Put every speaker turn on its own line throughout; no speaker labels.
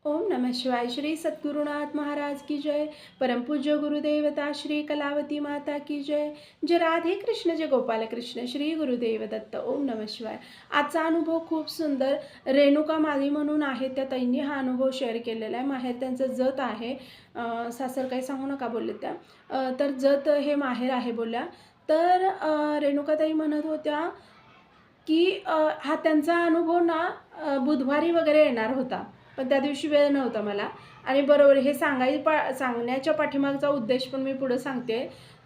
ओम नमः शिवाय. श्री सद्गुरुनाथ महाराज की जय. परमपूज्य गुरुदेवता श्री कलावती माता की जय. जय राधे कृष्ण, जय गोपाल कृष्ण, श्री गुरुदेव दत्त. ओम नमः शिवाय. आजचा अनुभव खूप सुंदर. रेणुका माळी म्हणून आहे, त्या ताईंनी हा अनुभव शेअर केलेला आहे. माहेर त्यांचं जत आहे. सासर काही सांगू नका बोलले त्या. तर जत हे माहेर आहे बोलल्या. तर रेणुकाताई म्हणत होत्या की हा त्यांचा अनुभव ना बुधवारी वगैरे येणार होता. पण त्या दिवशी वेळ नव्हता मला आणि बरोबर हे सांगण्याच्या पाठीमागचा उद्देश पण मी पुढे सांगते.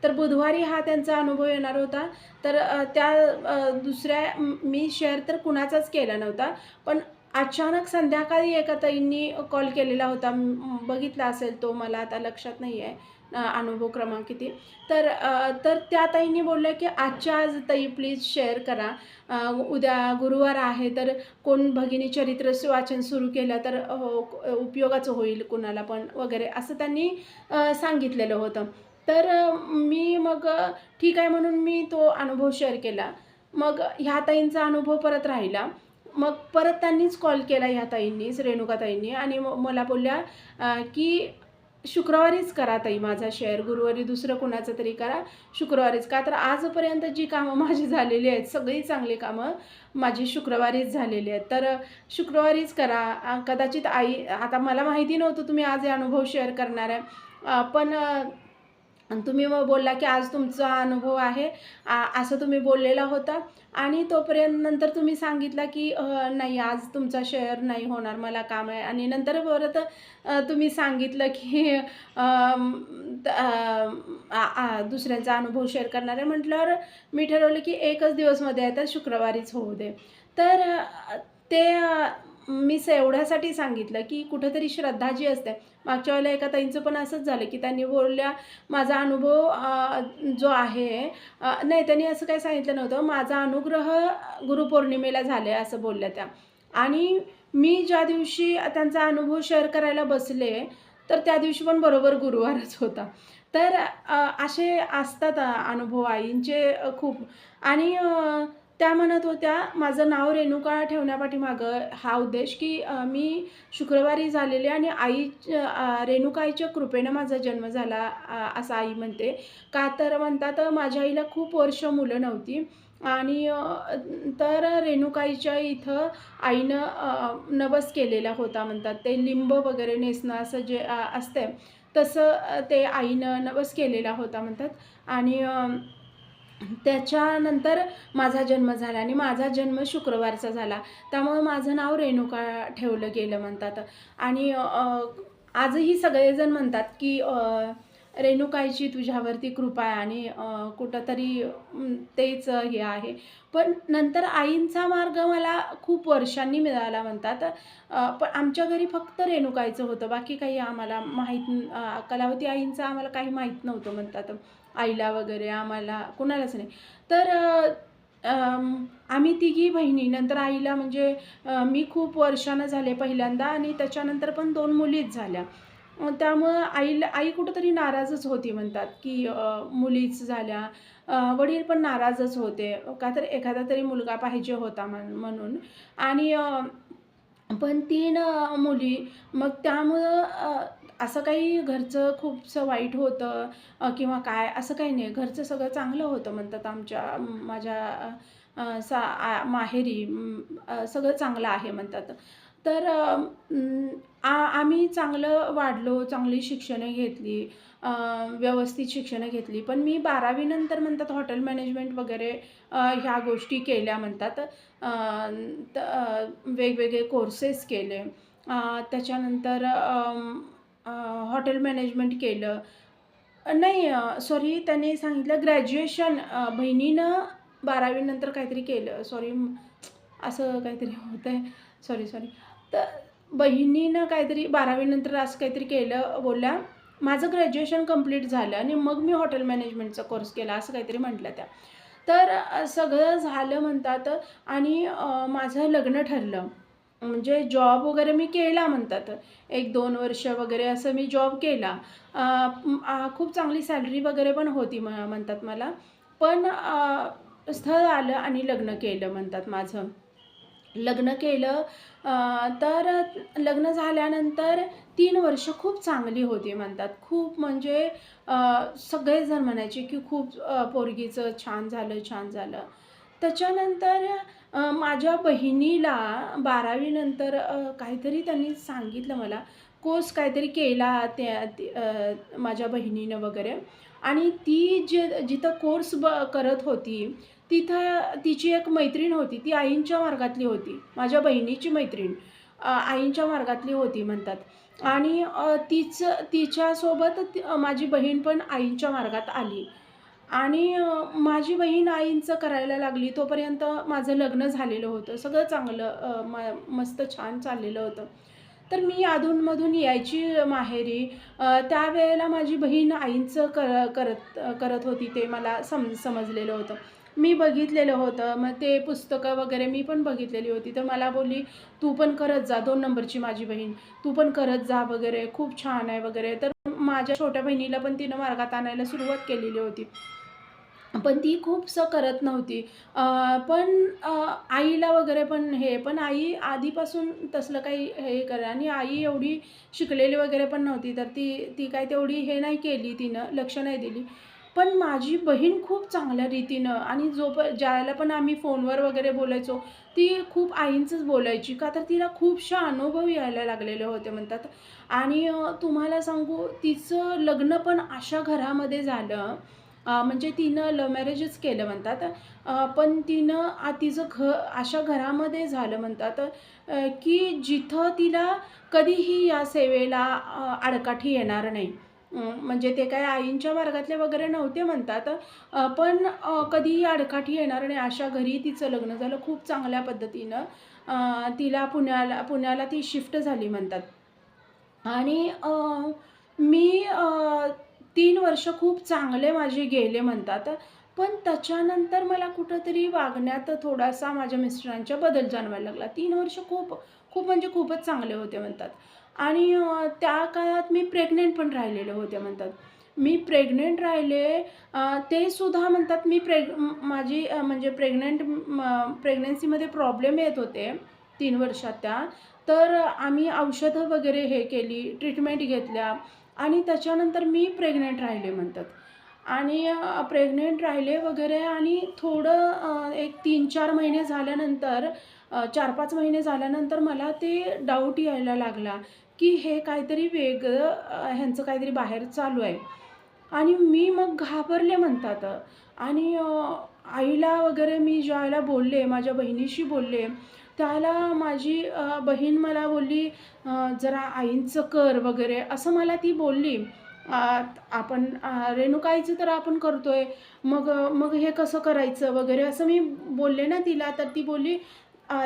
तर बुधवारी हा त्यांचा अनुभव येणार होता. तर मी शेअर तर कुणाचाच केला नव्हता. पण अचानक संध्याकाळी एका ताईंनी कॉल केलेला होता. बघितला असेल तो, मला आता लक्षात नाही आहे अनुभव क्रमांक किती. तर त्या ताईंनी बोलल्या की आजच्या आज ताई प्लीज शेअर करा. उद्या गुरुवार आहे, तर कोण भगिनी चरित्र वाचन सुरू केलं तर उपयोगाचं होईल कुणाला पण वगैरे असं त्यांनी सांगितलेलं होतं. तर मी मग ठीक आहे म्हणून मी तो अनुभव शेअर केला. मग ह्या ताईंचा अनुभव परत राहिला. मग परत त्यांनीच कॉल केला ह्या ताईंनीच, रेणुकाताईंनी, आणि मला बोलल्या की शुक्रवारीच करा ताई माझा शेअर, गुरुवारी दुसरं कुणाचं तरी करा, शुक्रवारीच. का तर आजपर्यंत जी कामं माझी झालेली आहेत, सगळी चांगली कामं माझी शुक्रवारीच झालेली आहेत. तर शुक्रवारीच करा. कदाचित आई, आता मला माहिती नव्हतं तुम्ही आज हे अनुभव शेअर करणार आहे. पण आणि तुम्ही मग बोलला की आज तुमचा अनुभव आहे, असं तुम्ही बोललेला होता. आणि तोपर्यंत नंतर तुम्ही सांगितला की नाही आज तुमचा शेअर नाही होणार, मला काम आहे. आणि नंतर परत तुम्ही सांगितलं की दुसऱ्यांचा अनुभव शेअर करणार आहे. म्हटल्यावर मी ठरवलं की एकच दिवसमध्ये आहे, तर शुक्रवारीच होऊ दे. तर ते मी एवढ्यासाठी सांगितलं की कुठेतरी श्रद्धा जी असते. मागच्या वेळेला एका ताईंचं पण असंच झालं की त्यांनी बोलल्या माझा अनुभव जो आहे, नाही त्यांनी असं काही सांगितलं नव्हतं. माझा अनुग्रह गुरुपौर्णिमेला झाले असं बोलल्या त्या. आणि मी ज्या दिवशी त्यांचा अनुभव शेअर करायला बसले, तर त्या दिवशी पण बरोबर गुरुवारच होता. तर असे असतात अनुभव आईंचे खूप. आणि त्या म्हणत होत्या माझं नाव रेणुका ठेवण्यापाठीमागं हा उद्देश की मी शुक्रवारी झालेले आणि रेणुका आईच्या कृपेनं माझा जन्म झाला, असं आई म्हणते. का तर म्हणतात माझ्या आईला खूप वर्ष मुलं नव्हती. आणि तर रेणुकाईच्या इथं आईनं नवस केलेला होता म्हणतात. ते लिंब वगैरे नेसणं असं जे असते, तसं ते आईनं नवस केलेला होता म्हणतात. आणि त्याच्यानंतर माझा जन्म झाला आणि माझा जन्म शुक्रवारचा झाला. त्यामुळे माझं नाव रेणुका ठेवलं गेलं म्हणतात. आणि आजही सगळेजण म्हणतात की रेणुकाईची तुझ्यावरती कृपा आहे आणि कुठंतरी तेच हे आहे. पण नंतर आईंचा मार्ग मला खूप वर्षांनी मिळाला म्हणतात. पण आमच्या घरी फक्त रेणुकाईचं होतं, बाकी काही आम्हाला कलावती आईंचं आम्हाला काही माहीत नव्हतं म्हणतात. आईला वगैरे आम्हाला कुणालाच नाही. तर आम्ही तिघी बहिणी, नंतर आईला म्हणजे मी खूप वर्षानं झाले पहिल्यांदा आणि त्याच्यानंतर पण 2 मुलीच झाल्या. त्यामुळं आई कुठेतरी नाराजच होती म्हणतात की मुलीच झाल्या. वडील पण नाराजच होते, का तर एखादा तरी मुलगा पाहिजे होता म्हणून. आणि पण 3 मुली. मग त्यामुळं असं काही घरचं खूपसं वाईट होतं किंवा काय असं काही नाही. घरचं सगळं चांगलं होतं म्हणतात माझ्या माहेरी. सगळं चांगलं आहे म्हणतात. तर आम्ही चांगलं वाढलो, चांगली शिक्षणं घेतली, व्यवस्थित शिक्षणं घेतली. पण मी 12वी नंतर म्हणतात हॉटेल मॅनेजमेंट वगैरे ह्या गोष्टी केल्या म्हणतात. वेगवेगळे कोर्सेस केले. त्याच्यानंतर हॉटेल मॅनेजमेंट केलं. नाही, सॉरी, त्यांनी सांगितलं ग्रॅज्युएशन बहिणीनं 12वी नंतर काहीतरी केलं. सॉरी, असं काहीतरी होतंय. Sorry, sorry. तर बहिणीनं काहीतरी 12वी नंतर असं काहीतरी केलं बोलल्या. माझं ग्रॅज्युएशन कंप्लीट झालं आणि मग मी हॉटेल मॅनेजमेंटचा कोर्स केला, असं काहीतरी म्हटल्या त्या. तर सगळं झालं म्हणतात आणि माझं लग्न ठरलं. म्हणजे जॉब वगैरे मी केला म्हणतात. 1-2 वर्ष वगैरे असं मी जॉब केला. खूप चांगली सॅलरी वगैरे पण होती म्हणतात मला. पण स्थळ आलं आणि लग्न केलं म्हणतात माझं. लग्न केलं. तर लग्न झाल्यानंतर 3 वर्ष खूप चांगली होती म्हणतात. खूप म्हणजे अ, सगळेजण म्हणायचे की खूप पोरगीचं छान झालं, छान झालं. त्याच्यानंतर माझ्या बहिणीला 12वी नंतर काहीतरी त्यांनी सांगितलं मला, कोर्स काहीतरी केला माझ्या बहिणीनं वगैरे. आणि ती जिथं कोर्स करत होती, तिथं तिची एक मैत्रीण होती. ती आईंच्या मार्गातली होती. माझ्या बहिणीची मैत्रीण आईंच्या मार्गातली होती म्हणतात. आणि तिच्यासोबत माझी बहीण पण आईंच्या मार्गात आली. आणि माझी बहीण आईंचं करायला लागली तोपर्यंत माझं लग्न झालेलं होतं. सगळं चांगलं मस्त छान चाललेलं होतं. तर मी अधूनमधून यायची माहेरी. त्यावेळेला माझी बहीण आईंचं करत होती ते मला समजलेलं होतं. मी बघितलेलं होतं. मग ते पुस्तकं वगैरे मी पण बघितलेली होती. तर मला बोलली, "तू पण करत जा." 2 नंबरची माझी बहीण. "तू पण करत जा वगैरे, खूप छान आहे." वगैरे. तर माझ्या छोट्या बहिणीला पण तिनं मार्गात आणायला सुरुवात केलेली होती. पण ती खूपसं करत नव्हती. पण आईला वगैरे पण पण आई आधीपासून तसलं काही हे आणि आई एवढी शिकलेली वगैरे पण नव्हती. तर ती ती काय तेवढी हे नाही केली तिनं, लक्ष नाही दिली. पण माझी बहीण खूप चांगल्या रीतीनं आणि ज्यावेळेला पण आम्ही फोनवर वगैरे बोलायचो, ती खूप आईंचंच बोलायची. का तर तिला खूपशा अनुभव यायला लागलेले होते म्हणतात. आणि तुम्हाला सांगू तिचं लग्न पण अशा घरामध्ये झालं. म्हणजे तिनं लव्ह मॅरेजच केलं म्हणतात. पण तिचं अशा घरामध्ये झालं म्हणतात की जिथं तिला कधीही या सेवेला आडकाठी येणार नाही. म्हणजे ते काय आईंच्या मार्गातले वगैरे नव्हते म्हणतात. पण कधीही आडकाठी येणार नाही अशा घरी तिचं लग्न झालं खूप चांगल्या पद्धतीनं. तिला पुण्याला ती शिफ्ट झाली म्हणतात. आणि मी 3 वर्ष खूप चांगले माझे गेले म्हणतात. पण त्याच्यानंतर मला कुठेतरी वागण्यात थोडासा माझ्या मिस्टरांच्या बदल जाणवायला लागला. 3 वर्ष खूप खूप म्हणजे खूपच चांगले होते म्हणतात. आणि त्या काळात मी प्रेग्नंट पण राहिलेले होते म्हणतात. मी प्रेग्नंट राहिले. ते सुद्धा म्हणतात माझी म्हणजे प्रेग्नन्सीमध्ये प्रॉब्लेम येत होते 3 वर्षात त्या. तर आम्ही औषधं वगैरे हे केली, ट्रीटमेंट घेतल्या आणि त्याच्यानंतर मी प्रेग्नंट राहिले म्हणतात. आणि प्रेग्नंट राहिले वगैरे आणि थोडं एक 3-4 महिने झाल्यानंतर 4-5 महिने झाल्यानंतर मला ते डाऊट यायला लागला, की हे काहीतरी वेगळं ह्यांचं काहीतरी बाहेर चालू आहे. आणि मी मग घाबरले म्हणतात. आणि आईला वगैरे मी ज्यावेळेला बोलले, माझ्या बहिणीशी बोलले, त्यावेळेला माझी बहीण मला बोलली, "जरा आईंचं कर" वगैरे असं मला ती बोलली. आपण रेणुकाईचं तर आपण करतोय, मग मग हे कसं करायचं वगैरे असं मी बोलले ना तिला. तर ती बोलली,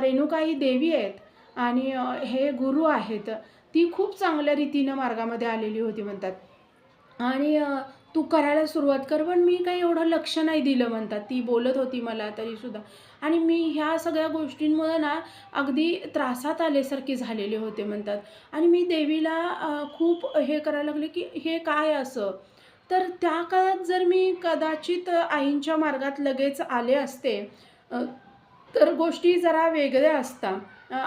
रेणुकाई देवी आहेत आणि हे गुरु आहेत." ती खूप चांगल्या रीतीनं मार्गामध्ये आलेली होती म्हणतात. आणि "तू करायला सुरुवात कर." पण मी काही एवढं लक्ष नाही दिलं म्हणतात. ती बोलत होती मला तरीसुद्धा. आणि मी ह्या सगळ्या गोष्टींमुळं ना अगदी त्रासात आल्यासारखे झालेले होते म्हणतात. आणि मी देवीला खूप हे करायला लागले, की हे काय असं? तर त्या काळात जर मी कदाचित आईंच्या मार्गात लगेच आले असते, अ, तर गोष्टी जरा वेगळ्या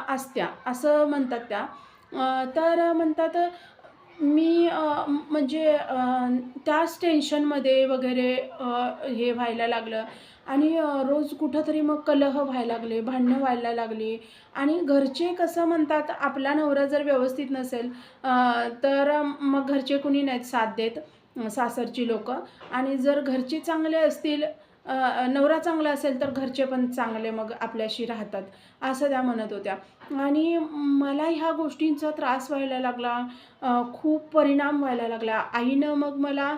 असत्या असं म्हणतात त्या. तर म्हणतात मी म्हणजे त्याच टेन्शनमध्ये वगैरे हे व्हायला लागलं. आणि रोज कुठेतरी मग कलह व्हायला लागले, भांडणं व्हायला लागली. आणि घरचे कसं म्हणतात, आपला नवरा जर व्यवस्थित नसेल तर मग घरचे कुणी नाहीत साथ देत, सासरची लोकं. आणि जर घरचे चांगले असतील, नवरा चांगला असेल तर घरचे पण चांगले मग आपल्याशी राहतात, असं त्या म्हणत होत्या. आणि मला ह्या गोष्टींचा त्रास व्हायला लागला. खूप परिणाम व्हायला लागला. आईनं मग मला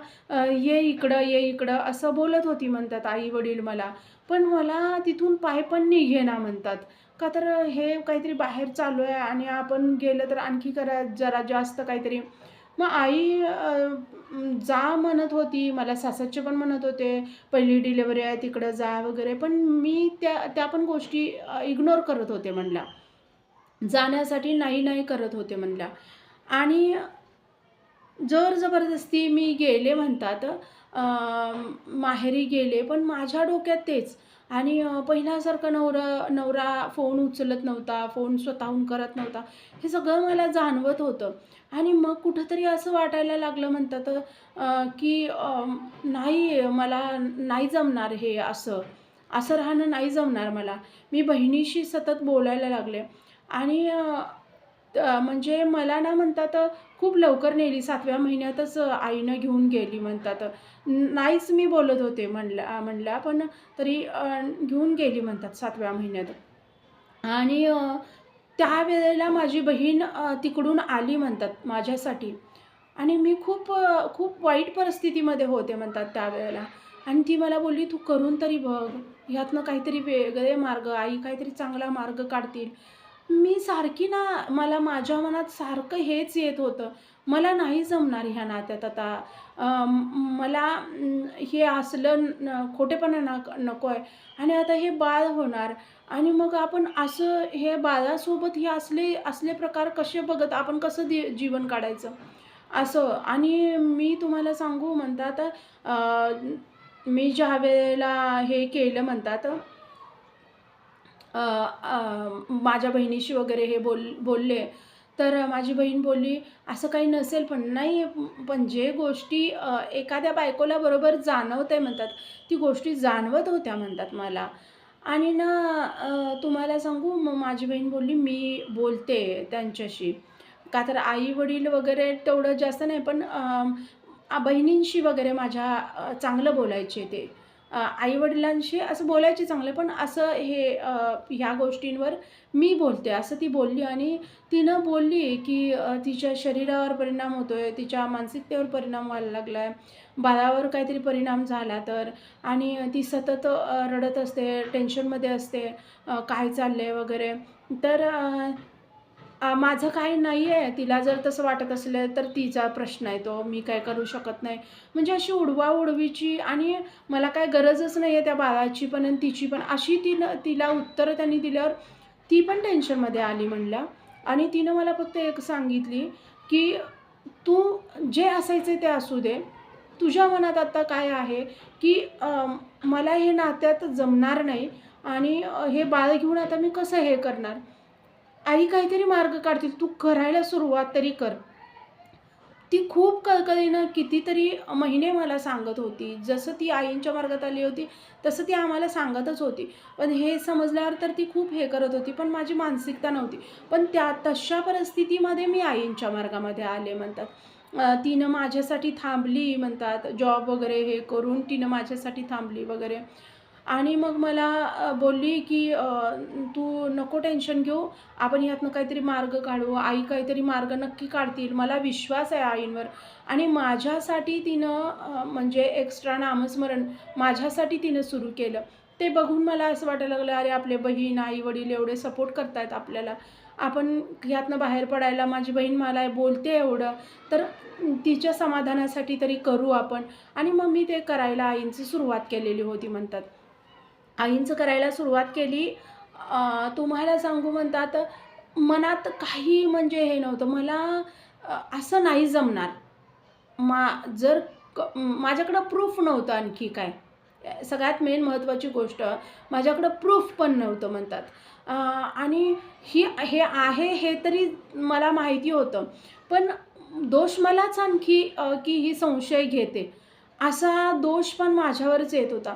"ये इकडं, ये इकडं" असं बोलत होती म्हणतात आई-वडील मला. पण मला तिथून पाय पण निघेना म्हणतात. का तर हे काहीतरी बाहेर चालू आहे आणि आपण गेलं तर आणखी जरा जास्त काहीतरी. मग आई जा म्हणत होती. मला सासरचे पण म्हणत होते, "पहिली डिलिव्हरी आहे तिकडं जा" वगैरे. पण मी त्या त्या पण गोष्टी इग्नोर करत होते म्हणल्या. जाण्यासाठी नाही, नाही करत होते म्हणल्या. आणि जबरदस्ती मी गेले म्हणतात. माहेरी गेले, पण माझ्या डोक्यात तेच. आणि पहिल्यासारखं नवरा फोन उचलत नव्हता, फोन स्वतःहून करत नव्हता. हे सगळं मला जाणवत होतं आणि मग कुठेतरी असं वाटायला लागलं म्हणतात की नाही मला नाही जमणार हे असं. असं राहणं नाही जमणार मला. मी बहिणीशी सतत बोलायला लागले आणि म्हणजे मला ना म्हणतात खूप लवकर नेली 7व्या महिन्यातच आईनं घेऊन गेली म्हणतात. नाहीच मी बोलत होते म्हणल्या पण तरी घेऊन गेली म्हणतात 7व्या महिन्यात. आणि त्यावेळेला माझी बहीण तिकडून आली म्हणतात माझ्यासाठी आणि मी खूप वाईट परिस्थितीमध्ये होते म्हणतात त्यावेळेला आणि ती मला बोलली, "तू करून तरी बघ, ह्यातनं काहीतरी वेगळे मार्ग, आई काहीतरी चांगला मार्ग काढतील." मी सारखी ना मला माझ्या मनात सारखं हेच येत होतं, मला नाही जमणार ह्या नात्यात आता. मला हे असलं खोटेपणा नको आहे आणि आता हे बाळ होणार आणि मग आपण असं हे बाळासोबत हे असले असले प्रकार कसे बघत आपण कसं जीवन काढायचं? असं आणि मी तुम्हाला सांगू म्हणतात मी ज्यावेळेला हे केलं म्हणतात अ, माझ्या बहिणीशी वगैरे हे बोलले, तर माझी बहीण बोलली, "असं काही नसेल पण." नाही, पण जे गोष्टी एखाद्या बायकोला बरोबर जाणवतंय म्हणतात, ती गोष्टी जाणवत होत्या म्हणतात मला. आणि ना तुम्हाला सांगू मग माझी बहीण बोलली, "मी बोलते त्यांच्याशी." का तर आई-वडील वगैरे तेवढं जास्त नाही, पण बहिणींशी वगैरे माझ्या चांगलं बोलायचे ते. आई-वडिलांशी असं बोलायचे चांगले, पण असं हे ह्या गोष्टींवर मी बोलते, असं ती बोलली आणि तिनं बोलली, की तिच्या शरीरावर परिणाम होतोय, तिच्या मानसिकतेवर परिणाम व्हायला लागलाय, बाळावर काहीतरी परिणाम झाला तर आणि ती सतत रडत असते, टेन्शनमध्ये असते, काय चाललंय वगैरे. तर माझं काही नाही आहे. तिला जर तसं वाटत असलं तर तिचा प्रश्न आहे तो. मी काय करू शकत नाही. म्हणजे अशी उडवा-उडवीची आणि मला काही गरजच नाही आहे त्या बाळाची पण आणि तिची पण. अशी तिला उत्तरं त्यांनी दिल्यावर ती पण टेन्शनमध्ये आली म्हणल्या आणि तिनं मला फक्त एक सांगितली, की "तू जे असायचं ते असू दे. तुझ्या मनात आता काय आहे, की मला हे नात्यात जमणार नाही आणि हे बाळ घेऊन आता मी कसं हे करणार?" आई काहीतरी मार्ग काढतील. तू करायला सुरुवात तरी कर. ती खूप कळकळीनं कितीतरी महिने मला सांगत होती. जसं ती आईंच्या मार्गात आली होती, तसं ती आम्हाला सांगतच होती. पण हे समजल्यावर तर ती खूप हे करत होती, पण माझी मानसिकता नव्हती. पण तशा परिस्थितीमध्ये मी आईंच्या मार्गामध्ये आले म्हणतात. तिनं माझ्यासाठी थांबली म्हणतात. जॉब वगैरे हे करून तिनं माझ्यासाठी थांबली वगैरे. आणि मग मला बोलली, की "तू नको टेन्शन घेऊ. आपण ह्यातनं काहीतरी मार्ग काढू. आई काहीतरी मार्ग नक्की काढतील. मला विश्वास आहे आईंवर." आणि माझ्यासाठी तिनं म्हणजे एक्स्ट्रा नामस्मरण माझ्यासाठी तिनं सुरू केलं. ते बघून मला असं वाटायला लागलं, अरे आपले बहीण, आई-वडील एवढे सपोर्ट करतायत आपल्याला. आपण ह्यातनं बाहेर पडायला माझी बहीण मला बोलते एवढं, तर तिच्या समाधानासाठी तरी करू आपण. आणि मग मी ते करायला आईंची सुरुवात केलेली होती म्हणतात. आईंचं करायला सुरुवात केली. तुम्हाला सांगू म्हणतात मनात काही म्हणजे हे नव्हतं. मला असं नाही जमणार. जर माझ्याकडं प्रूफ नव्हतं आणखी काय. सगळ्यात मेन महत्त्वाची गोष्ट माझ्याकडं प्रूफ पण नव्हतं म्हणतात. आणि हे आहे हे तरी मला माहिती होतं. पण दोष मलाच आणखी की ही संशय घेते. असा दोष पण माझ्यावरच येत होता.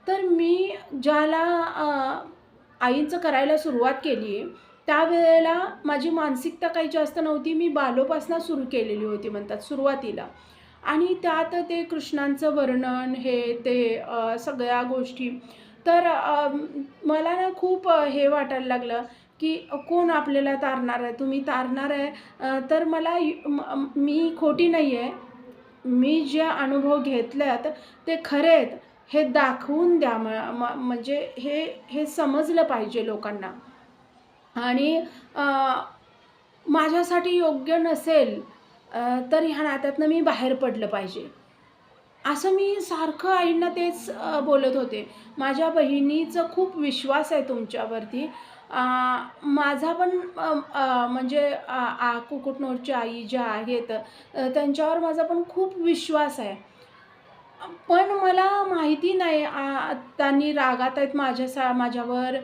तर मी ज्याला आईंचं करायला सुरुवात केली, त्यावेळेला माझी मानसिकता काही जास्त नव्हती. मी बालोपासना सुरू केलेली होती म्हणतात सुरुवातीला आणि त्यात ते कृष्णांचं वर्णन हे ते सगळ्या गोष्टी. तर मला ना खूप हे वाटायला लागलं, की कोण आपल्याला तारणार आहे? तुम्ही तारणार आहे तर मी खोटी नाही आहे. मी जे अनुभव घेतलेत ते खरे आहेत हे दाखवून द्या. म्हणजे हे समजलं पाहिजे लोकांना आणि माझ्यासाठी योग्य नसेल तर ह्या नात्यातनं मी बाहेर पडलं पाहिजे. असं मी सारखं आईंना तेच बोलत होते. माझ्या बहिणीचा खूप विश्वास आहे तुमच्यावरती. माझा पण म्हणजे कुकुटनोरच्या आई ज्या आहेत त्यांच्यावर माझा पण खूप विश्वास आहे. पण मला माहिती नाही त्यांनी रागात आहेत माझ्यावर,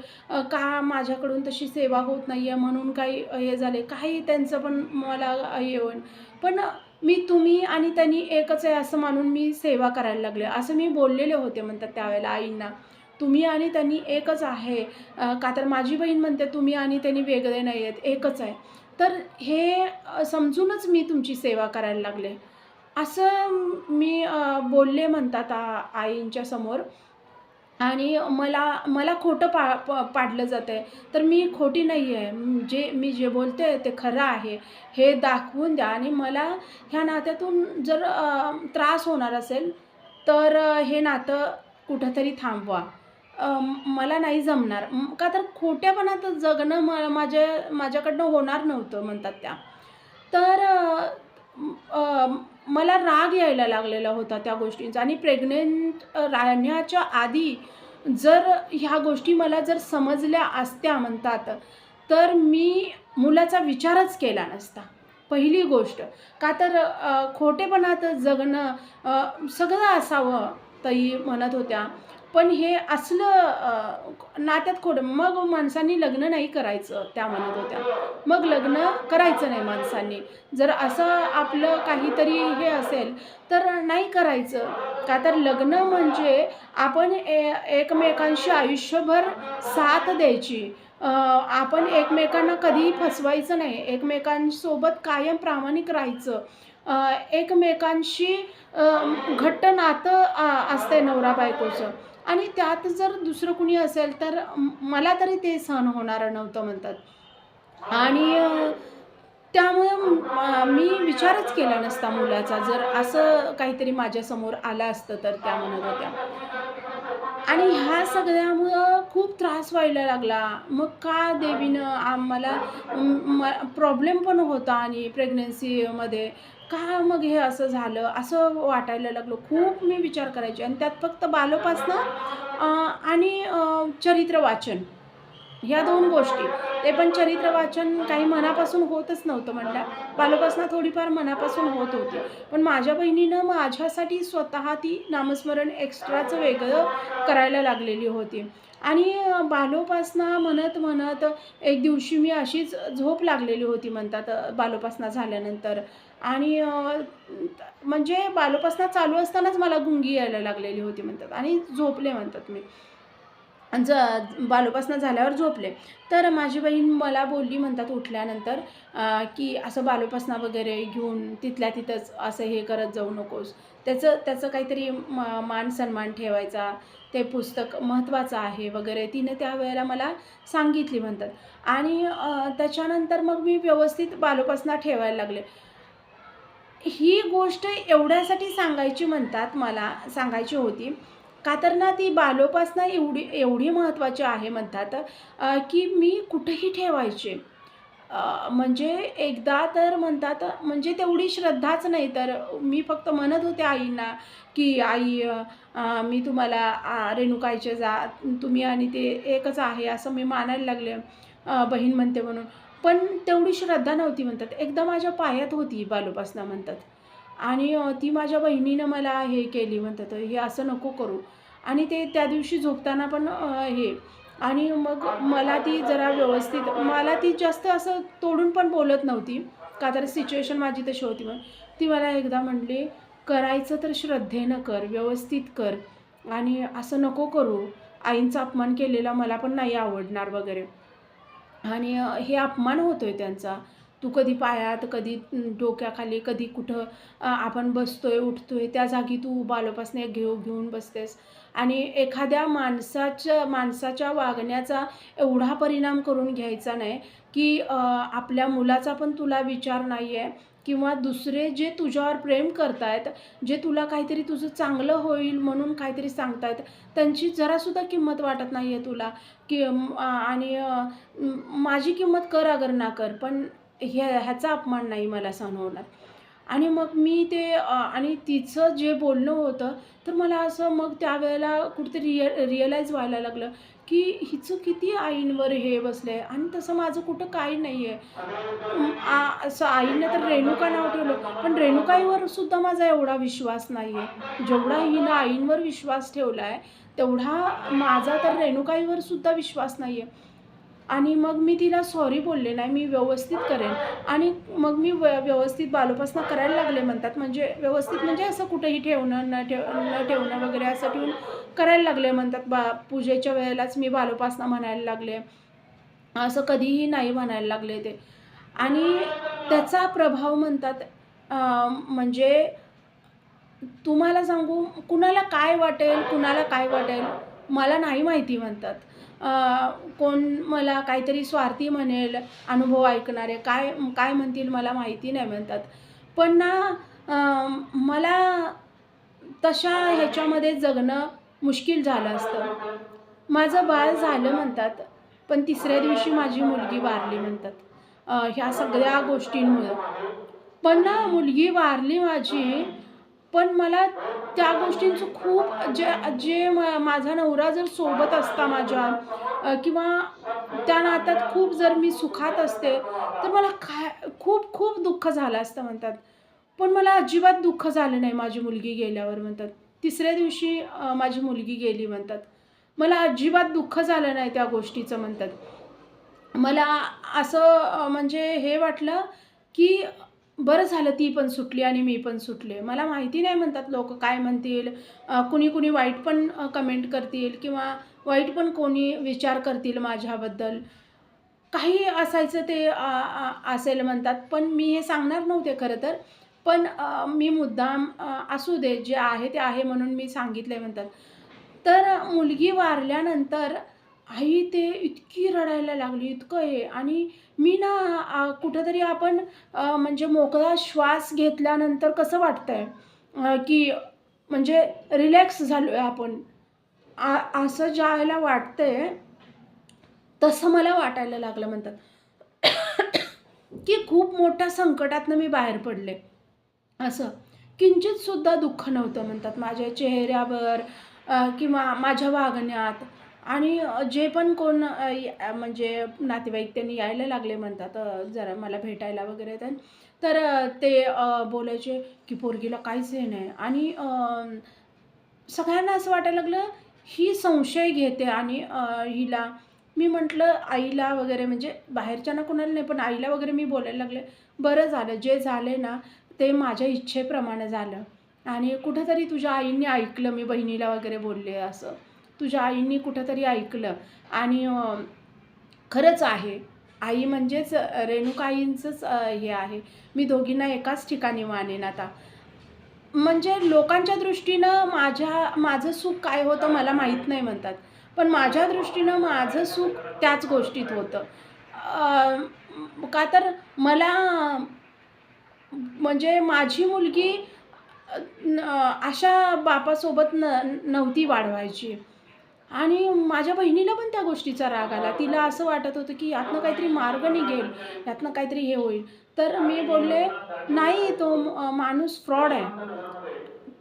का माझ्याकडून तशी सेवा होत नाही आहे म्हणून काही हे झाले. काही त्यांचं पण मला हे होईन. पण मी तुम्ही आणि त्यांनी एकच आहे असं मानून मी सेवा करायला लागले. असं मी बोललेले होते म्हणतात त्यावेळेला आईंना. तुम्ही आणि त्यांनी एकच आहे. का तर माझी बहीण म्हणते तुम्ही आणि त्यांनी वेगळे नाही आहेत, एकच आहे. तर हे समजूनच मी तुमची सेवा करायला लागले. असं मी बोलले म्हणतात आईंच्या समोर. आणि मला मला खोटं पाडलं जातंय. तर मी खोटी नाही आहे. मी जे बोलते ते खरं आहे. हे दाखवून द्या आणि मला ह्या नात्यातून जर त्रास होणार असेल, तर हे नातं कुठेतरी थांबवा. मला नाही जमणार. का तर खोट्यापणात जगणं माझ्याकडनं होणार नव्हतं म्हणतात त्या. तर मला राग यायला लागलेला होता त्या गोष्टींचा आणि प्रेग्नंट राहण्याच्या आधी जर ह्या गोष्टी मला जर समजल्या असत्या म्हणतात, तर मी मुलाचा विचारच केला नसता. पहिली गोष्ट. का तर खोटेपणात जगणं सगळं असावं ताई म्हणत होत्या. पण हे असलं नात्यात खोटं मग माणसांनी लग्न नाही करायचं त्या म्हणत होत्या. मग लग्न करायचं नाही माणसांनी. जर असं आपलं काहीतरी हे असेल, तर नाही करायचं. का तर लग्न म्हणजे आपण एकमेकांशी आयुष्यभर साथ द्यायची. आपण एकमेकांना कधीही फसवायचं नाही. एकमेकांसोबत कायम प्रामाणिक राहायचं. एकमेकांशी घट्ट नातं असतंय नवरा-बायकोचं आणि त्यात जर दुसरं कुणी असेल, तर मला तरी ते सहन होणारं नव्हतं म्हणतात. आणि त्यामुळं मी विचारच केला नसता मुलाचा, जर असं काहीतरी माझ्यासमोर आलं असतं तर त्या म्हणत होत्या. आणि ह्या सगळ्यामुळं खूप त्रास व्हायला लागला. मग का देवीनं आम्हाला प्रॉब्लेम पण होता आणि प्रेग्नन्सीमध्ये. का मग हे असं झालं? असं वाटायला लागलं. खूप मी विचार करायचे आणि त्यात फक्त बालोपासना आणि चरित्र वाचन ह्या 2 गोष्टी. ते पण चरित्र वाचन काही मनापासून होतच नव्हतं म्हटलं. बालोपासना थोडीफार मनापासून होत होती. पण माझ्या बहिणीनं माझ्यासाठी स्वतः ती नामस्मरण एक्स्ट्राचं वेगळं करायला लागलेली होती. आणि बालोपासना म्हणत-म्हणत एक दिवशी मी अशीच झोप लागलेली होती म्हणतात बालोपासना झाल्यानंतर आणि म्हणजे बालोपासना चालू असतानाच मला गुंगी यायला लागलेली होती म्हणतात आणि झोपले म्हणतात मी. आणि बालोपासना झाल्यावर झोपले. तर माझी बहीण मला बोलली म्हणतात उठल्यानंतर की "असं बालोपासना वगैरे घेऊन तिथल्या तिथंच असं हे करत जाऊ नकोस. त्याचं त्याचं काहीतरी मान-सन्मान ठेवायचा. ते पुस्तक महत्त्वाचं आहे" वगैरे तिने त्यावेळेला मला सांगितली म्हणतात. आणि त्याच्यानंतर मग मी व्यवस्थित बालोपासना ठेवायला लागले. ही गोष्ट एवढ्यासाठी सांगायची म्हणतात मला सांगायची होती, का तर ना ती बालोपासना एवढी एवढी महत्त्वाची आहे म्हणतात की मी कुठेही ठेवायचे. म्हणजे एकदा तर म्हणतात म्हणजे तेवढी श्रद्धाच नाही, तर मी फक्त म्हणत होते आईंना, की "आई मी तुम्हाला रेणुकाईचे तुम्ही आणि ते एकच आहे असं मी मानायला लागले, बहीण म्हणते म्हणून." पण तेवढी श्रद्धा नव्हती म्हणतात. एकदा माझ्या पायात होती बालोपासना म्हणतात आणि ती माझ्या बहिणीनं मला हे केली म्हणतात, "हे असं नको करू." आणि ते त्या दिवशी झोपताना पण हे आणि मग मला ती जरा व्यवस्थित मला ती जास्त असं तोडून पण बोलत नव्हती, का तर सिच्युएशन माझी तशी होती म्हणून. ती मला एकदा म्हटली, "करायचं तर श्रद्धेनं कर, व्यवस्थित कर आणि असं नको करू. आईंचा अपमान केलेला मला पण नाही आवडणार वगैरे." आणि हे अपमान होतोय त्यांचा. तू कधी पायात, कधी डोक्याखाली, कधी कुठं आपण बसतोय, उठतोय, त्या जागी तू बालोपासने घेऊन बसतेस आणि एखाद्या माणसाच्या वागण्याचा एवढा परिणाम करून घ्यायचा नाही, की आपल्या मुलाचा पण तुला विचार नाही आहे किंवा दुसरे जे तुझ्यावर प्रेम करतायत, जे तुला काहीतरी तुझं चांगलं होईल म्हणून काहीतरी सांगतायत, त्यांची जरासुद्धा किंमत वाटत नाही आहे तुला, की आणि माझी किंमत कर अगर ना कर, पण ह्याचा अपमान नाही मला सहन होणार. आणि मग मी ते आणि तिचं जे बोलणं होतं, तर मला असं मग त्यावेळेला कुठेतरी रिअलाईज व्हायला लागलं, की हिचं किती आईंवर हे बसलं आहे आणि तसं माझं कुठं काही नाही आहे. असं आईनं तर रेणुका नाव ठेवलं, पण रेणुकाईवर सुद्धा माझा एवढा विश्वास नाही आहे. जेवढा हिनं आईंवर विश्वास ठेवला आहे, तेवढा माझा तर रेणुकाईवर सुद्धा विश्वास नाही आहे. आणि मग मी तिला सॉरी बोलले, "नाही, मी व्यवस्थित करेन." आणि मग मी व्यवस्थित बालोपासना करायला लागले म्हणतात. म्हणजे व्यवस्थित म्हणजे असं कुठेही ठेवणं, न ठेवणं वगैरे असं ठेवून करायला लागले म्हणतात. पूजेच्या वेळेलाच मी बालोपासना म्हणायला लागले. असं कधीही नाही म्हणायला लागले ते. आणि त्याचा प्रभाव म्हणतात म्हणजे तुम्हाला सांगू, कुणाला काय वाटेल, कुणाला काय वाटेल, मला नाही माहिती म्हणतात. अ, कोण मला काहीतरी स्वार्थी म्हणेल, अनुभव ऐकणारे काय काय म्हणतील मला माहिती नाही म्हणतात. पण ना मला तशा ह्याच्यामध्ये जगणं मुश्कील झालं असतं. माझं बाळ झालं म्हणतात, पण तिसऱ्या दिवशी माझी मुलगी वारली म्हणतात. ह्या सगळ्या गोष्टींमुळं. पण ना मुलगी वारली माझी, पण मला त्या गोष्टींचं खूप जे जे माझा नवरा जर सोबत असता माझ्या किंवा त्या नात्यात खूप जर मी सुखात असते, तर मला काय खूप खूप दुःख झालं असतं म्हणतात. पण मला अजिबात दुःख झालं नाही माझी मुलगी गेल्यावर म्हणतात. तिसऱ्या दिवशी माझी मुलगी गेली म्हणतात. मला अजिबात दुःख झालं नाही त्या गोष्टीचं म्हणतात. मला असं म्हणजे हे वाटलं, की बरं झालं ती पण सुटली आणि मी पण सुटले. मला माहिती नाही म्हणतात लोकं काय म्हणतील. कुणी-कुणी वाईट पण कमेंट करतील किंवा वाईट पण कोणी विचार करतील माझ्याबद्दल. काही असायचं ते असेल म्हणतात. पण मी हे सांगणार नव्हते खरं तर. पण मी मुद्दाम असू दे, जे आहे ते आहे म्हणून मी सांगितलंय म्हणतात. तर मुलगी वारल्यानंतर आई ते इतकी रडायला लागली, इतकं हे आणि मी ना कुठेतरी आपण म्हणजे मोकळा श्वास घेतल्यानंतर कसं वाटतंय की म्हणजे रिलॅक्स झालोय आपण. असं ज्यावेळेला वाटतंय, तसं मला वाटायला लागलं म्हणतात. की खूप मोठ्या संकटातनं मी बाहेर पडले. असं. किंचित सुद्धा दुःख नव्हतं म्हणतात माझ्या चेहऱ्यावर किंवा माझ्या वागण्यात आणि जे पण कोण म्हणजे नातेवाईक त्यांनी यायला लागले म्हणतात जरा मला भेटायला वगैरे तर ते बोलायचे की पोरगीला काहीच हे नाही आणि सगळ्यांना असं वाटायला लागलं ही संशय घेते आणि हिला मी म्हटलं आईला वगैरे म्हणजे बाहेरच्यांना कोणाला नाही, पण आईला वगैरे मी बोलायला लागले, "बरं झालं, जे झाले ना, ते माझ्या इच्छेप्रमाणे झालं आणि कुठेतरी तुझ्या आईने ऐकलं." मी बहिणीला वगैरे बोलले असं. "तुझ्या आईनी कुठेतरी ऐकलं आणि खरंच आहे. आई म्हणजेच रेणुका आईंचंच हे आहे. मी दोघींना एकाच ठिकाणी मानेन आता." म्हणजे लोकांच्या दृष्टीनं माझं सुख काय होतं मला माहीत नाही म्हणतात. पण माझ्या दृष्टीनं माझं सुख त्याच गोष्टीत होतं. का तर मला म्हणजे माझी मुलगी अशा बापासोबत नव्हती वाढवायची. आणि माझ्या बहिणीला पण त्या गोष्टीचा राग आला. तिला असं वाटत होतं, की यातनं काहीतरी मार्ग निघेल, यातनं काहीतरी हे होईल. तर मी बोलले, "नाही, तो माणूस फ्रॉड आहे."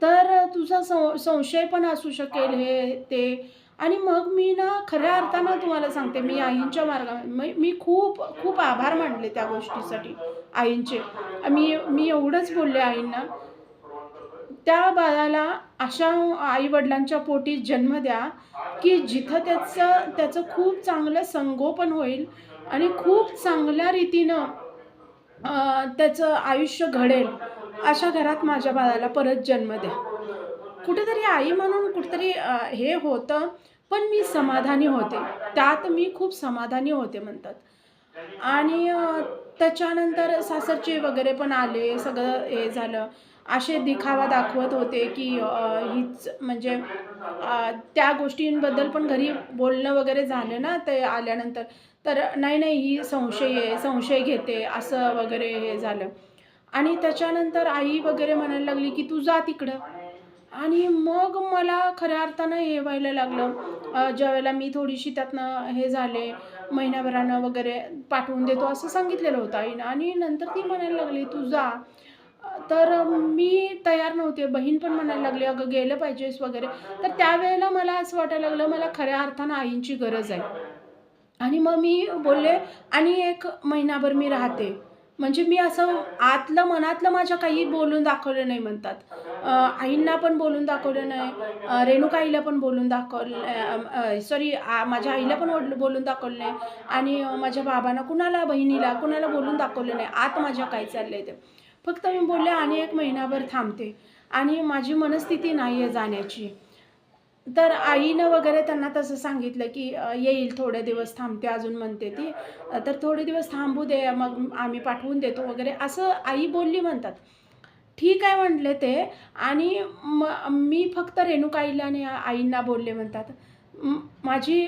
तर तुझा संशय पण असू शकेल हे, ते. आणि मग मी ना खऱ्या अर्थानं तुम्हाला सांगते, मी आईंच्या मी खूप खूप आभार मानले त्या गोष्टीसाठी आईंचे. मी एवढंच बोलले आईंना, त्या बाळाला अशा आई-वडिलांच्या पोटी जन्म द्या, की जिथं त्याचं खूप चांगलं संगोपन होईल आणि खूप चांगल्या रीतीनं त्याचं आयुष्य घडेल. अशा घरात माझ्या बाळाला परत जन्म द्या. कुठेतरी आई म्हणून कुठेतरी हे होतं, पण मी समाधानी होते. त्यात मी खूप समाधानी होते म्हणतात. आणि त्याच्यानंतर सासरचे वगैरे पण आले, सगळं हे झालं. असे दिखावा दाखवत होते, की हीच म्हणजे त्या गोष्टींबद्दल पण घरी बोलणं वगैरे झालं ना ते आल्यानंतर. तर नाही, नाही ही संशयी आहे, संशय घेते असं वगैरे हे झालं. आणि त्याच्यानंतर आई वगैरे म्हणायला लागली, की "तू जा तिकडं." आणि मग मला खऱ्या अर्थानं हे व्हायला लागलं. ज्यावेळेला मी थोडीशी त्यातनं हे झाले, महिन्याभरानं वगैरे पाठवून देतो असं सांगितलेलं होतं आईनं आणि नंतर ती म्हणायला लागली, "तू जा." तर मी तयार नव्हते. बहीण पण म्हणायला लागली, "अगं गेलं पाहिजेस" वगैरे. तर त्यावेळेला मला असं वाटायला लागलं, मला खऱ्या अर्थानं आईंची गरज आहे. आणि मग मी बोलले आणि 1 महिनाभर मी राहते. म्हणजे मी असं आतलं मनातलं माझ्या काही बोलून दाखवलं नाही म्हणतात. आईंना पण बोलून दाखवलं नाही. रेणुकाईला पण बोलून दाखवलं सॉरी माझ्या आईला पण बोलून दाखवलं नाही आणि माझ्या बाबांना, कुणाला, बहिणीला, कुणाला बोलून दाखवलं नाही. आत माझ्या काय चाललंय ते. फक्त मी बोलले आणि 1 महिनाभर थांबते आणि माझी मनस्थिती नाहीये जाण्याची. तर आईनं वगैरे त्यांना तसं सांगितलं, की येईल थोडे दिवस थांबते अजून म्हणते ती. तर थोडे दिवस थांबू दे, मग आम्ही पाठवून देतो वगैरे असं आई बोलली म्हणतात. ठीक आहे म्हटले ते आणि मी फक्त रेणुकाईला आणि आईंना बोलले म्हणतात. माझी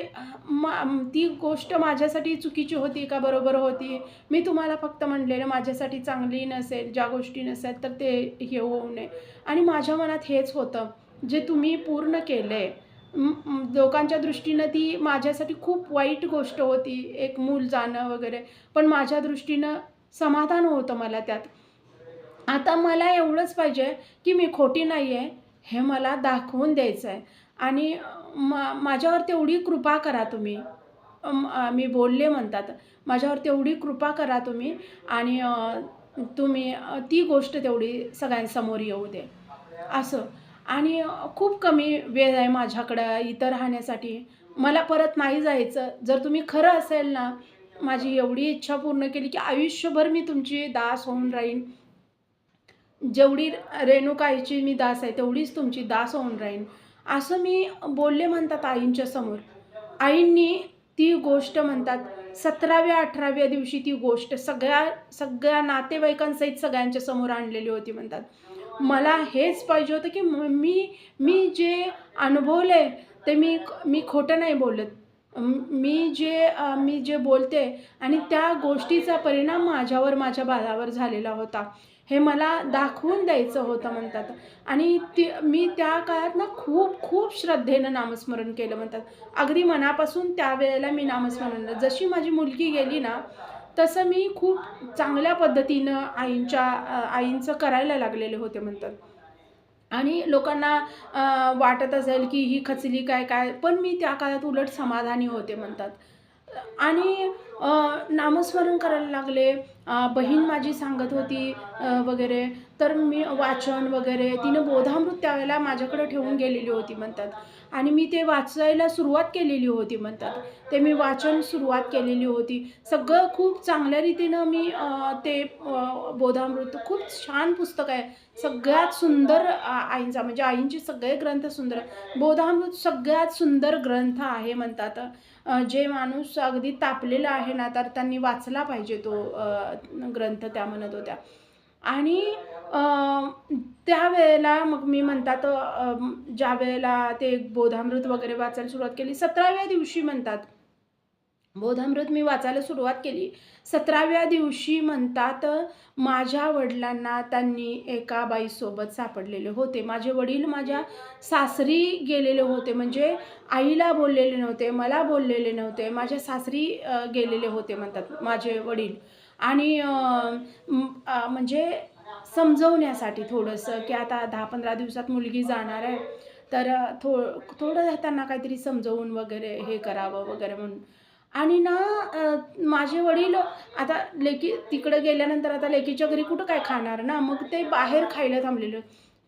ती गोष्ट माझ्यासाठी चुकीची होती का बरोबर होती? मी तुम्हाला फक्त म्हणलेलं माझ्यासाठी चांगली नसेल, ज्या गोष्टी नसेल तर ते हे होऊ नये आणि माझ्या मनात हेच होतं. जे तुम्ही पूर्ण केलंय. लोकांच्या दृष्टीनं ती माझ्यासाठी खूप वाईट गोष्ट होती, एक मूल जाणं वगैरे. पण माझ्या दृष्टीनं समाधान होतं मला त्यात. आता मला एवढंच पाहिजे, की मी खोटी नाही आहे, हे मला दाखवून द्यायचं आहे आणि माझ्यावर तेवढी कृपा करा तुम्ही. मी बोलले म्हणतात, माझ्यावर तेवढी कृपा करा तुम्ही आणि तुम्ही ती गोष्ट तेवढी सगळ्यांसमोर येऊ दे, असं. आणि खूप कमी वेळ आहे माझ्याकडं इथं राहण्यासाठी. मला परत नाही जायचं. जर तुम्ही खरं असेल ना, माझी एवढी इच्छा पूर्ण केली, की आयुष्यभर मी तुमची दास होऊन राहीन. जेवढी रेणुकाईची मी दास आहे, तेवढीच तुमची दास होऊन राहीन. असं मी बोलले म्हणतात आईंच्या समोर. आईंनी ती गोष्ट म्हणतात 17व्या-18व्या दिवशी ती गोष्ट सगळ्या सगळ्या नातेवाईकांसहित सगळ्यांच्या समोर आणलेली होती म्हणतात. मला हेच पाहिजे होतं, की मी मी जे अनुभवलंय ते मी खोटं नाही बोलत. मी जे बोलते आणि त्या गोष्टीचा परिणाम माझ्यावर, माझ्या बाळावर झालेला होता. हे मला दाखवून द्यायचं होतं म्हणतात आणि मी त्या काळात ना खूप खूप श्रद्धेनं नामस्मरण केलं म्हणतात. अगदी मनापासून त्यावेळेला मी नामस्मरण जशी माझी मुलगी गेली ना, तसं मी खूप चांगल्या पद्धतीनं आईंचं करायला लागलेले होते म्हणतात. आणि लोकांना वाटत असेल, की ही खचली काय, काय? पण मी त्या काळात उलट समाधानी होते म्हणतात. आणि नामस्मरण करायला लागले. बहीण माझी सांगत होती वगैरे, तर मी वाचन वगैरे तिनं बोधामृत त्यावेळेला माझ्याकडे ठेवून गेलेली होती म्हणतात आणि मी ते वाचायला सुरुवात केलेली होती म्हणतात. ते मी वाचन सुरुवात केलेली होती. सगळं खूप चांगल्या रीतीनं मी ते बोधामृत खूप छान पुस्तक आहे. सगळ्यात सुंदर आईंचा म्हणजे आईंचे सगळे ग्रंथ सुंदर आहे. बोधामृत सगळ्यात सुंदर ग्रंथ आहे म्हणतात. जे माणूस अगदी तापलेला आहे ना, तर त्यांनी वाचला पाहिजे तो ग्रंथ त्या म्हणत होत्या. आणि अ, त्यावेळेला मग मी म्हणतात ज्यावेळेला ते बोधामृत वगैरे वाचायला सुरुवात केली 17व्या दिवशी म्हणतात बोधामृत मी वाचायला सुरुवात केली. 17व्या दिवशी म्हणतात माझ्या वडिलांना त्यांनी एका बाईसोबत सापडलेले होते. माझे वडील माझ्या सासरी गेलेले होते. म्हणजे आईला बोललेले नव्हते, मला बोललेले नव्हते. माझ्या सासरी गेलेले होते म्हणतात माझे वडील. आणि म्हणजे समजवण्यासाठी थोडंसं, की आता 10-15 दिवसात मुलगी जाणार आहे. तर थोडं त्यांना काहीतरी समजवून वगैरे हे करावं वगैरे म्हणून. आणि ना माझे वडील आता तिकडे गेल्यानंतर आता लेकीच्या घरी कुठं काय खाणार ना, मग ते बाहेर खायला थांबलेले.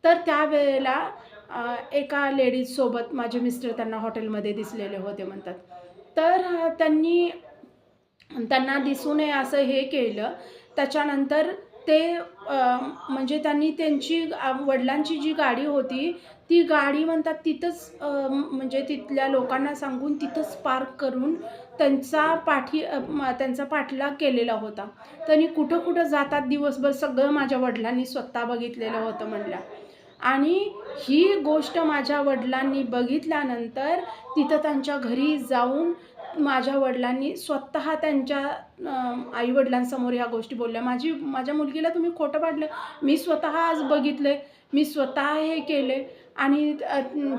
तर त्यावेळेला एका लेडीजसोबत माझे मिस्टर त्यांना हॉटेलमध्ये दिसलेले होते म्हणतात. तर त्यांना दिसू नये असं हे केलं. त्याच्यानंतर ते म्हणजे त्यांनी त्यांची वडिलांची जी गाडी होती, ती गाडी म्हणतात तिथंच म्हणजे तिथल्या लोकांना सांगून तिथंच पार्क करून त्यांचा पाठलाग केलेला होता. त्यांनी कुठं-कुठं जातात दिवसभर सगळं माझ्या वडिलांनी स्वतः बघितलेलं होतं म्हणल्या. आणि ही गोष्ट माझ्या वडिलांनी बघितल्यानंतर तिथं त्यांच्या घरी जाऊन माझ्या वडिलांनी स्वतः त्यांच्या आई-वडिलांसमोर ह्या गोष्टी बोलल्या. माझ्या मुलगीला तुम्ही खोटं पाडलं. मी स्वतः आज बघितलंय. मी स्वतः हे केले आणि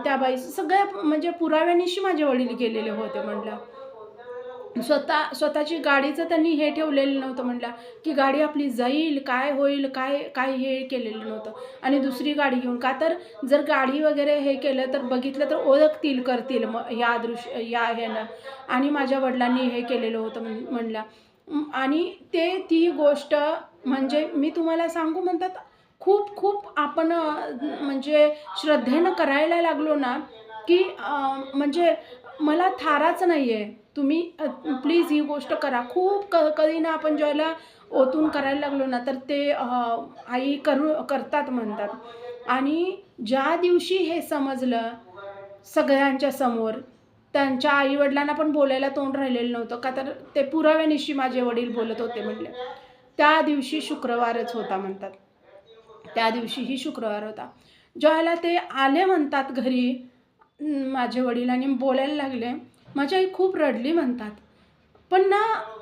त्या बाई सगळ्या म्हणजे पुराव्यानिशी माझे वडील गेलेले होते म्हटलं. स्वतःची गाडीचं त्यांनी हे ठेवलेलं नव्हतं म्हणलं, की गाडी आपली जाईल, काय होईल, काय काय हे केलेलं नव्हतं आणि दुसरी गाडी घेऊन. का तर जर गाडी वगैरे हे केलं तर बघितलं तर ओळखतील, करतील मग या ह्यानं आणि माझ्या वडिलांनी हे केलेलं होतं म्हणलं. आणि ती गोष्ट म्हणजे मी तुम्हाला सांगू म्हणतात खूप खूप आपण म्हणजे श्रद्धेनं करायला लागलो ना, की म्हणजे मला थाराच नाही आहे. तुम्ही प्लीज ही गोष्ट करा. खूप कधी ना आपण ज्याला ओतून करायला लागलो ना, तर ते आई करतात म्हणतात. आणि ज्या दिवशी हे समजलं सगळ्यांच्या समोर, त्यांच्या आई-वडिलांना पण बोलायला तोंड राहिलेलं नव्हतं. का तर ते पुराव्यानिशी माझे वडील बोलत होते म्हणले. त्या दिवशी शुक्रवारच होता म्हणतात. त्या दिवशीही शुक्रवार होता. ज्यावेळेला ते आले म्हणतात घरी माझे वडील आणि बोलायला लागले. माझी आई खूप रडली म्हणतात. पण ना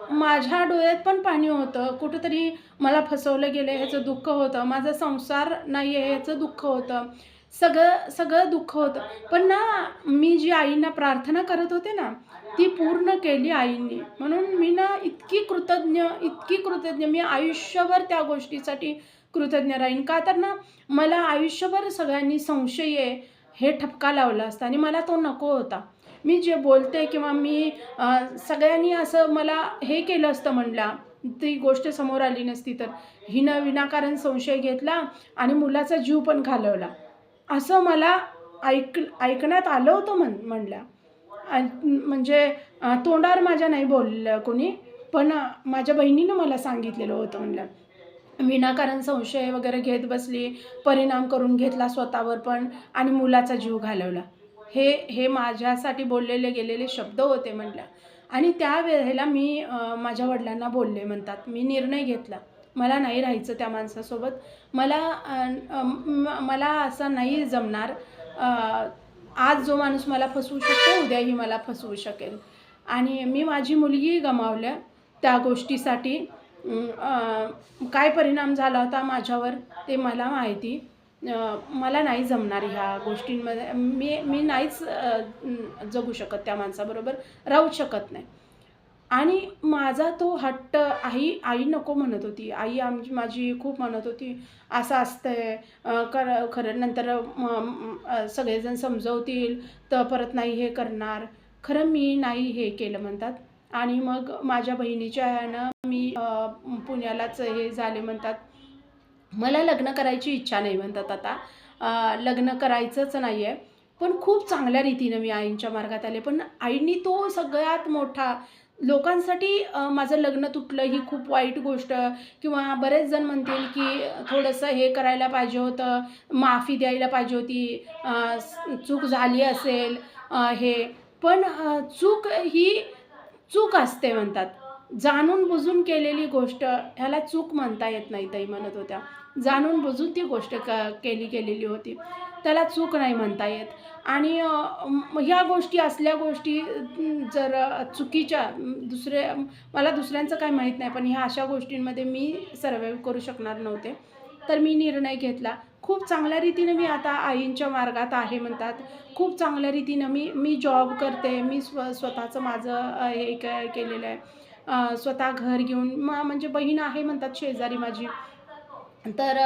माझ्या डोळ्यात पण पाणी होतं. कुठेतरी मला फसवलं गेलं ह्याचं दुःख होतं. माझा संसार नाही आहे ह्याचं दुःख होतं. सगळं सगळं दुःख होतं. पण ना मी जी आईंना प्रार्थना करत होते ना, ती पूर्ण केली आईंनी. म्हणून मी ना इतकी कृतज्ञ मी आयुष्यभर त्या गोष्टीसाठी कृतज्ञ राहीन. का तर ना मला आयुष्यभर सगळ्यांनी संशय आहे हे ठपका लावला असता आणि मला तो नको होता. मी जे बोलते किंवा मी सगळ्यांनी असं मला हे केलं असतं म्हणला, ती गोष्ट समोर आली नसती तर. हिनं विनाकारण संशय घेतला आणि मुलाचा जीव पण घालवला. असं मला ऐकण्यात आलं होतं म्हणल्या. म्हणजे तोंडावर माझ्या नाही बोललं कोणी, पण माझ्या बहिणीनं मला सांगितलेलं होतं म्हणलं. विनाकारण संशय वगैरे घेत बसली, परिणाम करून घेतला स्वतःवर पण आणि मुलाचा जीव घालवला. हे माझ्यासाठी बोललेले गेलेले शब्द होते म्हटल्या. आणि त्यावेळेला मी माझ्या वडिलांना बोलले म्हणतात. मी निर्णय घेतला. मला नाही राहायचं त्या माणसासोबत. मला असं नाही जमणार. आज जो माणूस मला फसवू शकतो, उद्याही मला फसवू शकेल. आणि मी माझी मुलगी गमावल्या त्या गोष्टीसाठी. काय परिणाम झाला होता माझ्यावर ते मला माहिती. मला नाही जमणार ह्या गोष्टींमध्ये. मी नाहीच जगू शकत त्या माणसाबरोबर, राहूच शकत नाही. आणि माझा तो हट्ट आई नको म्हणत होती. आई माझी खूप म्हणत होती, "असं असतंय, खरं नंतर सगळेजण समजवतील, तर परत नाही हे करणार." खरं मी नाही हे केलं म्हणतात. आणि मग माझ्या बहिणीच्या ह्यानं मी पुण्यालाच हे झाले म्हणतात. मला लग्न करायची इच्छा नाही म्हणतात आता. लग्न करायचंच नाही आहे. पण खूप चांगल्या रीतीनं मी आईंच्या मार्गात आले. पण आईंनी तो सगळ्यात मोठा लोकांसाठी माझं लग्न तुटलं ही खूप वाईट गोष्ट किंवा बरेच जण म्हणतील, की थोडंसं हे करायला पाहिजे होतं, माफी द्यायला पाहिजे होती, चूक झाली असेल हे. पण चूक असते म्हणतात. जाणून बुजून केलेली गोष्ट ह्याला चूक म्हणता येत नाही ताई म्हणत होत्या. जाणून बुजून ती गोष्ट केलेली होती. त्याला चूक नाही म्हणता येत. आणि ह्या गोष्टी असल्या गोष्टी जर चुकीच्या मला दुसऱ्यांचं काही माहीत नाही, पण ह्या अशा गोष्टींमध्ये मी सर्व्हाइव्ह करू शकणार नव्हते. तर मी निर्णय घेतला. खूप चांगल्या रीतीनं मी आता आईंच्या मार्गात आहे म्हणतात. खूप चांगल्या रीतीनं मी जॉब करते. मी स्वतःचं माझं हे केलेलं आहे. स्वतः घर घेऊन म्हणजे बहीण आहे म्हणतात शेजारी माझी. तर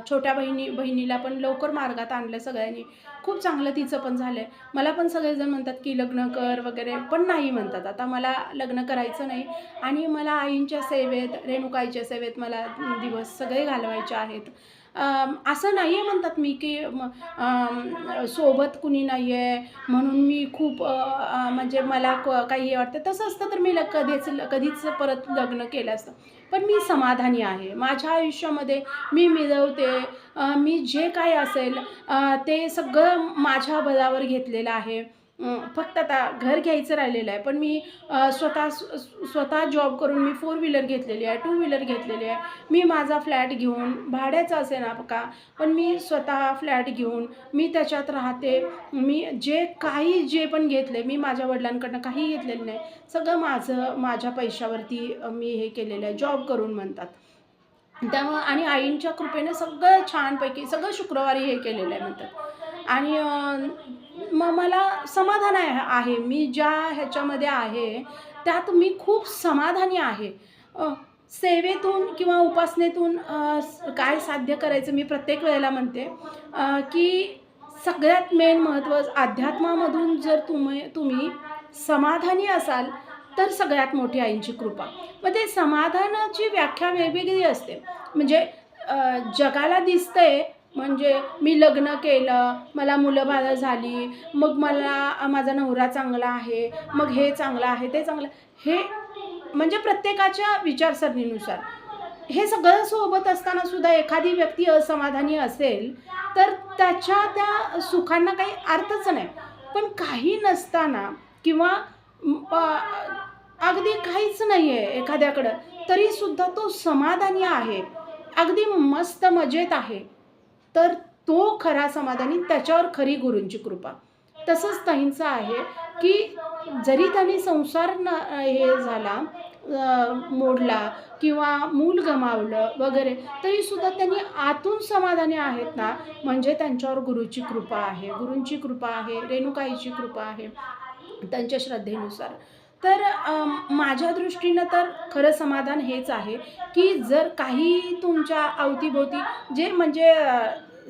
छोट्या बहिणीला पण लवकर मार्गात आणलं सगळ्यांनी. खूप चांगलं तिचं पण झालं आहे. मला पण सगळेजण म्हणतात, की लग्न कर वगैरे, पण नाही म्हणतात. आता मला लग्न करायचं नाही आणि मला आईंच्या सेवेत, रेणुकाईच्या सेवेत मला दिवस सगळे घालवायचे आहेत. असं नाही आहे म्हणतात मी, की सोबत कुणी नाही आहे म्हणून मी खूप म्हणजे मला काही हे वाटतं. तसं असतं तर मी कधीच परत लग्न केलं असतं. पण मी समाधानी आहे. माझ्या आयुष्यामध्ये मी मिळवते. मी जे काही असेल ते सगळं माझ्या बळावर घेतलेलं आहे. फक्त आता घर घ्यायचं राहिलेलं आहे. पण मी स्वतः जॉब करून मी 4 व्हीलर घेतलेली आहे, 2 व्हीलर घेतलेली आहे. मी माझा फ्लॅट घेऊन भाड्याचा असेना का, पण मी स्वतः फ्लॅट घेऊन मी त्याच्यात राहते. मी जे पण घेतलं मी माझ्या वडिलांकडनं काही घेतलेलं नाही. सगळं माझ्या पैशावरती मी हे केलेलं आहे, जॉब करून म्हणतात. त्यामुळं आणि आईंच्या कृपेने सगळं छानपैकी सगळं शुक्रवारी हे केलेलं आहे म्हणतात. आणि मग मला समाधान आहे. मी ज्या ह्याच्यामध्ये आहे त्यात मी खूप समाधानी आहे. सेवेतून किंवा उपासनेतून काय साध्य करायचं मी प्रत्येक वेळेला म्हणते, की सगळ्यात मेन महत्त्वाचं अध्यात्मामधून जर तुम्ही समाधानी असाल, तर सगळ्यात मोठी आईंची कृपा. मग ते समाधानाची व्याख्या वेगवेगळी असते. म्हणजे जगाला दिसतंय म्हणजे मी लग्न केलं, मला मुलं-बाळं झाली, मग मला माझा नवरा चांगला आहे, मग हे चांगलं आहे, ते चांगलं हे म्हणजे प्रत्येकाच्या विचारसरणीनुसार. हे सगळं सोबत असताना सुद्धा एखादी व्यक्ती असमाधानी असेल, तर त्याच्या त्या सुखांना काही अर्थच नाही. पण काही नसताना किंवा अगदी काहीच नाही आहे एखाद्याकडं, तरीसुद्धा तो समाधानी आहे, अगदी मस्त मजेत आहे. तर तो खरा समाधानी, त्याच्यावर खरी गुरूंची कृपा. तसंच ताईंचं आहे, की जरी त्यांनी संसार हे झाला मोडला किंवा मूल गमावलं वगैरे, तरीसुद्धा त्यांनी आतून समाधानी आहेत ना, म्हणजे त्यांच्यावर गुरूची कृपा आहे. गुरूंची कृपा आहे, रेणुकाईची कृपा आहे, त्यांच्या श्रद्धेनुसार. तर माझ्या दृष्टीनं तर खरं समाधान हेच आहे, की जर काही तुमच्या अवतीभोवती जे म्हणजे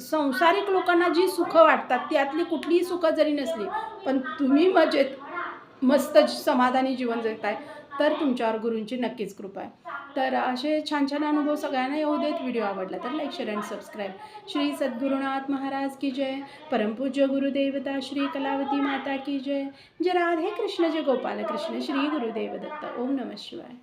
सांसारिक लोकांना जी सुखं वाटतात, त्यातली कुठलीही सुखं जरी नसली, पण तुम्ही मजेत मस्त समाधानी जीवन जगताय, तर तुमच्यावर गुरूंची नक्कीच कृपा आहे. तर असे छान-छान अनुभव सगळ्यांना येऊ देत. व्हिडिओ आवडला तर लाईक, शेअर आणि सबस्क्राईब. श्री सद्गुरुनाथ महाराज की जय. परमपूज्य गुरुदेवता श्री कलावती माता की जय. जय राधे कृष्ण, जय गोपाल कृष्ण. श्री गुरुदेव दत्त. ओम नमः शिवाय.